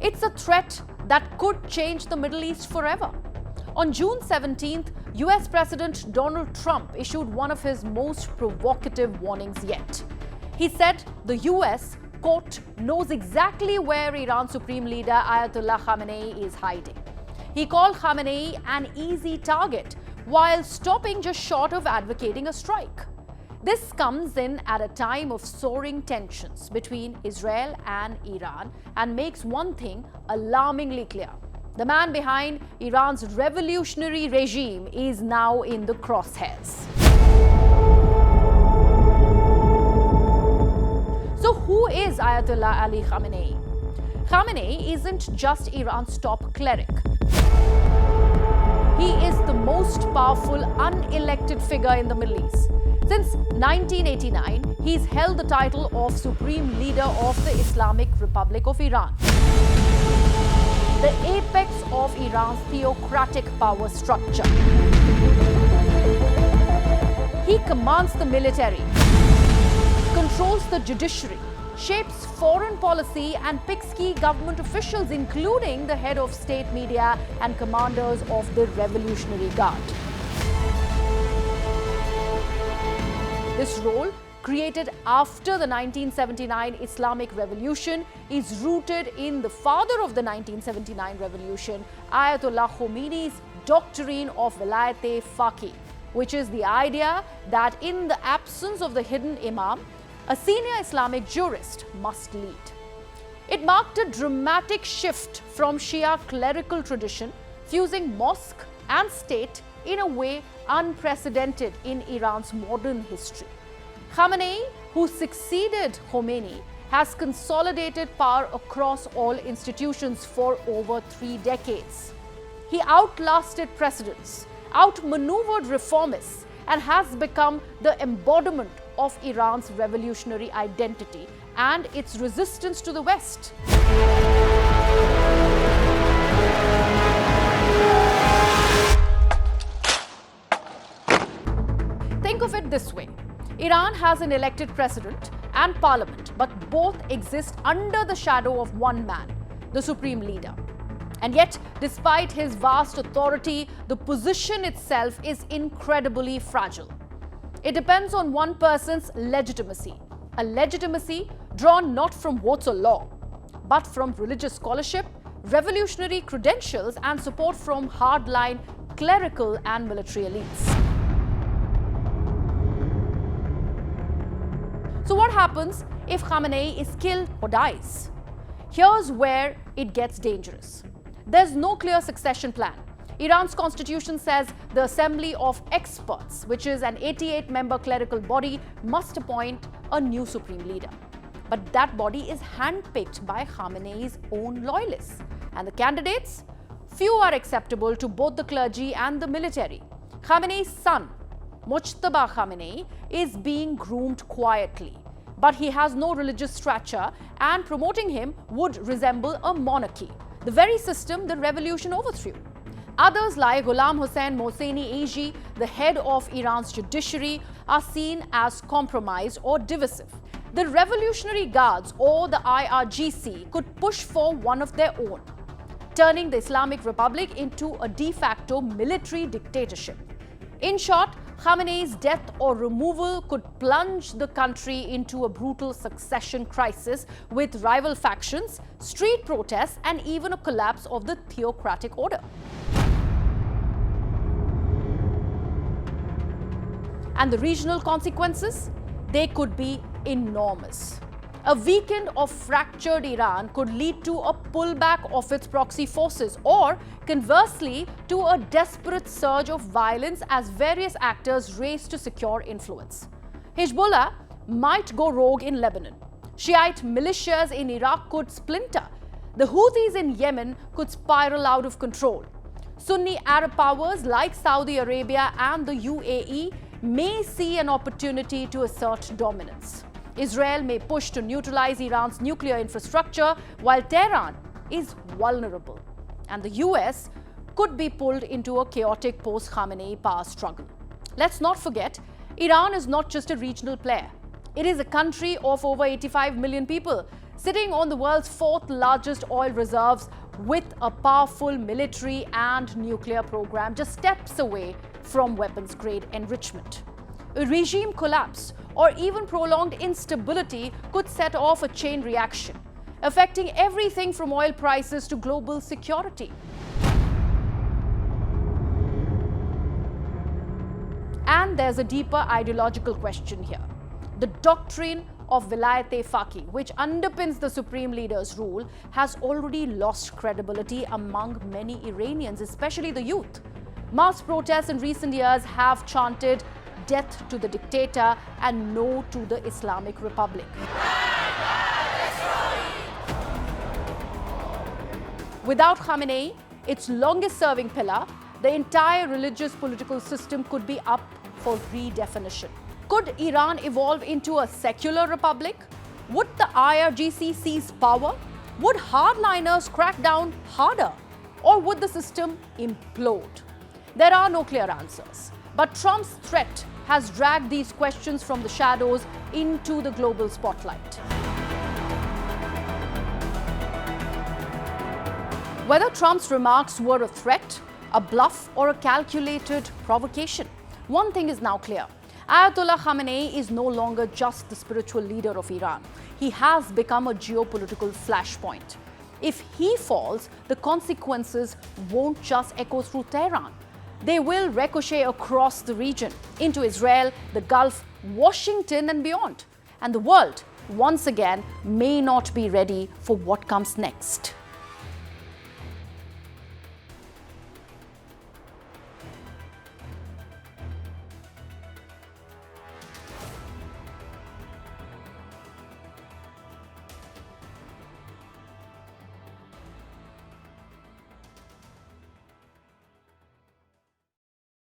It's a threat that could change the Middle East forever. On June 17th, US President Donald Trump issued one of his most provocative warnings yet. He said the US, quote, knows exactly where Iran's Supreme Leader Ayatollah Khamenei is hiding. He called Khamenei an easy target while stopping just short of advocating a strike. This comes in at a time of soaring tensions between Israel and Iran and makes one thing alarmingly clear. The man behind Iran's revolutionary regime is now in the crosshairs. So who is Ayatollah Ali Khamenei? Khamenei isn't just Iran's top cleric. He is the most powerful unelected figure in the Middle East. Since 1989, he's held the title of Supreme Leader of the Islamic Republic of Iran, the apex of Iran's theocratic power structure. He commands the military, controls the judiciary, shapes foreign policy and picks key government officials, including the head of state media and commanders of the Revolutionary Guard. This role, created after the 1979 Islamic Revolution, is rooted in the father of the 1979 revolution, Ayatollah Khamenei's doctrine of Vilayat-e-Faqih, which is the idea that in the absence of the hidden imam, a senior Islamic jurist must lead. It marked a dramatic shift from Shia clerical tradition, fusing mosque and state in a way unprecedented in Iran's modern history. Khamenei, who succeeded Khomeini, has consolidated power across all institutions for over 3 decades. He outlasted presidents, outmaneuvered reformists, and has become the embodiment of Iran's revolutionary identity and its resistance to the West. Think of it this way. Iran has an elected president and parliament, but both exist under the shadow of one man, the supreme leader. And yet, despite his vast authority, the position itself is incredibly fragile. It depends on one person's legitimacy, a legitimacy drawn not from votes or law, but from religious scholarship, revolutionary credentials, and support from hardline clerical and military elites. So what happens if Khamenei is killed or dies? Here's where it gets dangerous. There's no clear succession plan. Iran's constitution says the Assembly of Experts, which is an 88-member clerical body, must appoint a new supreme leader. But that body is handpicked by Khamenei's own loyalists. And the candidates? Few are acceptable to both the clergy and the military. Khamenei's son, Mujtaba Khamenei, is being groomed quietly. But he has no religious stature, and promoting him would resemble a monarchy, the very system the revolution overthrew. Others like Ghulam Hossein Mohseni Ag, the head of Iran's judiciary, are seen as compromised or divisive. The Revolutionary Guards or the IRGC could push for one of their own, turning the Islamic Republic into a de facto military dictatorship. In short, Khamenei's death or removal could plunge the country into a brutal succession crisis with rival factions, street protests, and even a collapse of the theocratic order. And the regional consequences? They could be enormous. A weekend of fractured Iran could lead to a pullback of its proxy forces, or conversely, to a desperate surge of violence as various actors race to secure influence. Hezbollah might go rogue in Lebanon. Shiite militias in Iraq could splinter. The Houthis in Yemen could spiral out of control. Sunni Arab powers like Saudi Arabia and the UAE may see an opportunity to assert dominance. Israel may push to neutralize Iran's nuclear infrastructure, while Tehran is vulnerable. And the US could be pulled into a chaotic post-Khamenei power struggle. Let's not forget, Iran is not just a regional player. It is a country of over 85 million people. sitting on the world's fourth largest oil reserves with a powerful military and nuclear program just steps away from weapons-grade enrichment. A regime collapse or even prolonged instability could set off a chain reaction, affecting everything from oil prices to global security. And there's a deeper ideological question here. The doctrine of vilayat-e-faqih, which underpins the supreme leader's rule, has already lost credibility among many Iranians, especially the youth. Mass protests in recent years have chanted death to the dictator and no to the Islamic Republic. Without Khamenei, its longest-serving pillar, the entire religious political system could be up for redefinition. Could Iran evolve into a secular republic? Would the IRGC seize power? Would hardliners crack down harder? Or would the system implode? There are no clear answers, but Trump's threat has dragged these questions from the shadows into the global spotlight. Whether Trump's remarks were a threat, a bluff, or a calculated provocation, one thing is now clear. Ayatollah Khamenei is no longer just the spiritual leader of Iran. He has become a geopolitical flashpoint. If he falls, the consequences won't just echo through Tehran. They will ricochet across the region, into Israel, the Gulf, Washington, and beyond. And the world, once again, may not be ready for what comes next.